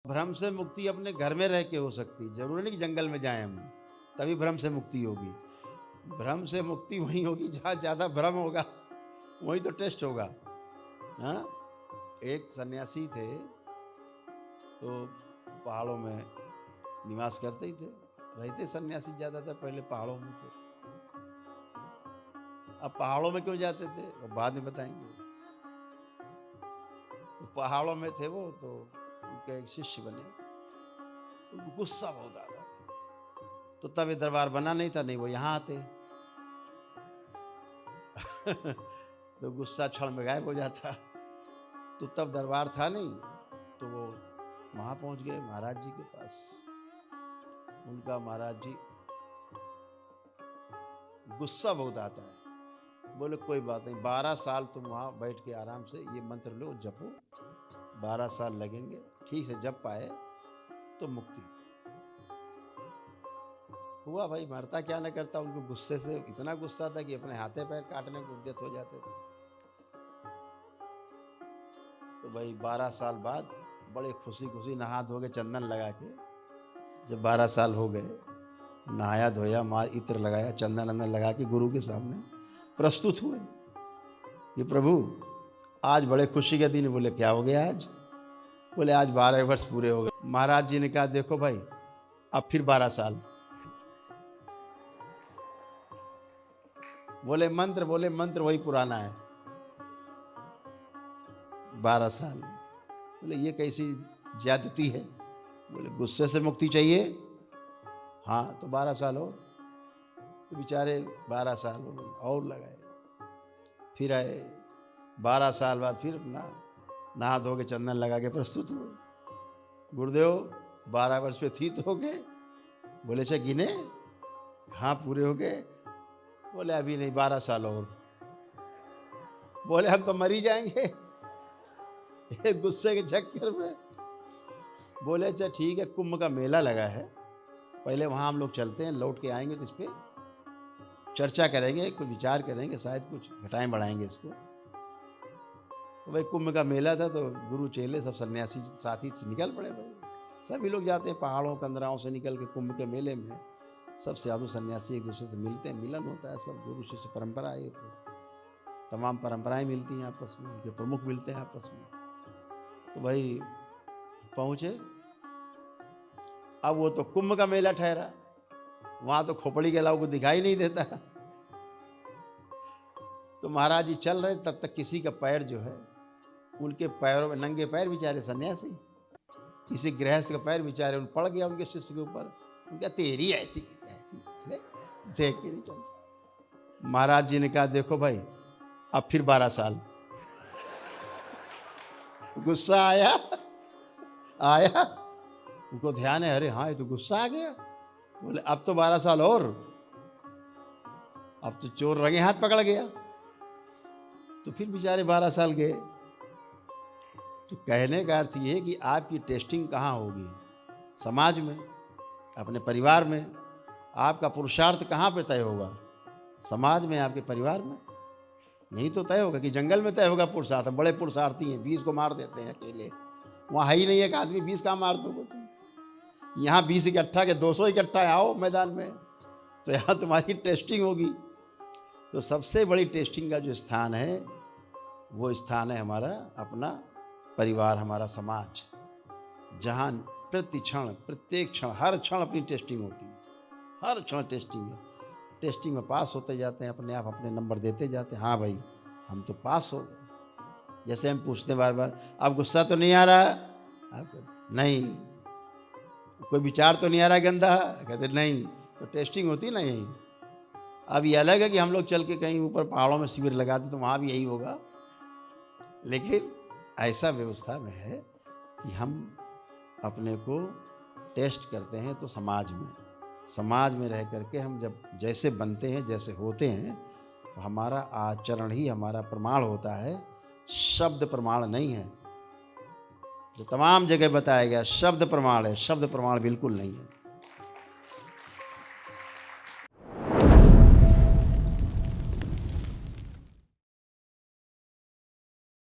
भ्रम से मुक्ति अपने घर में रह के हो सकती, जरूरी नहीं कि जंगल में जाएं हम, तभी भ्रम से मुक्ति होगी। भ्रम से मुक्ति वहीं होगी जहाँ ज़्यादा भ्रम होगा, वहीं तो टेस्ट होगा। हाँ, एक सन्यासी थे तो पहाड़ों में निवास करते ही थे, रहते सन्यासी ज़्यादातर पहले पहाड़ों में थे। अब पहाड़ों में क्यों जाते थे वो बाद में बताएंगे। तो पहाड़ों में थे वो, तो उनके एक शिष्य बने, उनको गुस्सा बहुत आता था। तो तब ये दरबार बना नहीं था, नहीं वो यहाँ आते तो गुस्सा क्षण में गायब हो जाता। तो तब दरबार था नहीं, तो वो वहाँ पहुँच गए महाराज जी के पास। उनका महाराज जी गुस्सा बहुत आता है, बोले कोई बात नहीं, 12 साल तुम वहाँ बैठ के आराम से ये मंत्र लो, जपो, 12 साल लगेंगे, ठीक से जप पाए तो मुक्ति। हुआ भाई, मरता क्या न करता। उनको गुस्से से इतना गुस्सा था कि अपने हाथे पैर काटने को उद्यत हो जाते थे। तो भाई 12 साल बाद बड़े खुशी खुशी नहा धो के चंदन लगा के, जब 12 साल हो गए, नहाया धोया, मार इत्र लगाया, चंदन अंदर लगा के गुरु के सामने प्रस्तुत हुए कि प्रभु आज बड़े खुशी के दिन। बोले क्या हो गया आज? बोले आज 12 वर्ष पूरे हो गए। महाराज जी ने कहा देखो भाई, अब फिर 12 साल। बोले मंत्र वही पुराना है, 12 साल। बोले ये कैसी ज्यादती है? बोले गुस्से से मुक्ति चाहिए, हाँ तो 12 साल हो। तो बेचारे 12 साल और लगाए, फिर आए 12 साल बाद, फिर अपना नहा धो के चंदन लगा के प्रस्तुत हुए। गुरुदेव 12 वर्ष पे थी तो हो गए? बोले अच्छा गिने? हाँ पूरे हो गए। बोले अभी नहीं, 12 साल और। बोले हम तो मर ही जाएंगे गुस्से के चक्कर में। बोले अच्छा ठीक है, कुंभ का मेला लगा है, पहले वहाँ हम लोग चलते हैं, लौट के आएंगे तो इस पर चर्चा करेंगे, कुछ विचार करेंगे, शायद कुछ घटाएं बढ़ाएंगे इसको। तो भाई कुंभ का मेला था, तो गुरु चेले सब सन्यासी साथी निकल पड़े। भाई सभी लोग जाते हैं पहाड़ों कंदराओं से निकल के कुंभ के मेले में। सब साधु सन्यासी एक दूसरे से मिलते हैं, मिलन होता है, सब गुरु शिष्य परंपरा है। तो तमाम परंपराएं मिलती हैं आपस में, उनके प्रमुख मिलते हैं आपस में। तो भाई पहुँचे, अब वो तो कुंभ का मेला ठहरा, वहाँ तो खोपड़ी के अलावा कुछ दिखाई नहीं देता। तो महाराज जी चल रहे, तब तक किसी का पैर जो है, उनके पैरों में, नंगे पैर बेचारे सन्यासी, किसी गृहस्थ का पैर बेचारे उन पड़ गया उनके शिष्य के ऊपर। उनका तेरी ऐसी देख के नहीं चल। महाराज जी ने कहा देखो भाई, अब फिर 12 साल। गुस्सा आया उनको ध्यान है, अरे हाँ ये तो गुस्सा आ गया। बोले अब तो 12 साल और, अब तो चोर रंगे हाथ पकड़ गया। तो फिर बेचारे 12 साल गए। तो कहने का अर्थ ये है कि आपकी टेस्टिंग कहाँ होगी? समाज में, अपने परिवार में। आपका पुरुषार्थ कहाँ पे तय होगा? समाज में, आपके परिवार में। यही तो तय होगा कि जंगल में तय होगा पुरुषार्थ। बड़े पुरुषार्थी हैं, 20 को मार देते हैं अकेले, वहाँ है ही नहीं एक आदमी, 20 कहाँ मार दोगे तुम? यहाँ 20 इकट्ठा के 200 इकट्ठा आओ मैदान में, तो यहाँ तुम्हारी टेस्टिंग होगी। तो सबसे बड़ी टेस्टिंग का जो स्थान है, वो स्थान है हमारा अपना परिवार, हमारा समाज, जहाँ प्रति क्षण, प्रत्येक क्षण, हर क्षण अपनी टेस्टिंग होती है। हर क्षण टेस्टिंग है। टेस्टिंग में पास होते जाते हैं, अपने आप अपने नंबर देते जाते हैं। हाँ भाई हम तो पास हो गए। जैसे हम पूछते हैं बार बार, अब गुस्सा तो नहीं आ रहा? आप नहीं। कोई विचार तो नहीं आ रहा गंदा? कहते नहीं। तो टेस्टिंग होती ना यही। अब ये अलग है कि हम लोग चल के कहीं ऊपर पहाड़ों में शिविर लगाते तो वहाँ भी यही होगा, लेकिन ऐसा व्यवस्था में है कि हम अपने को टेस्ट करते हैं। तो समाज में रह करके हम जब जैसे बनते हैं, जैसे होते हैं, तो हमारा आचरण ही हमारा प्रमाण होता है, शब्द प्रमाण नहीं है। जो तमाम जगह बताया गया शब्द प्रमाण है, शब्द प्रमाण बिल्कुल नहीं है।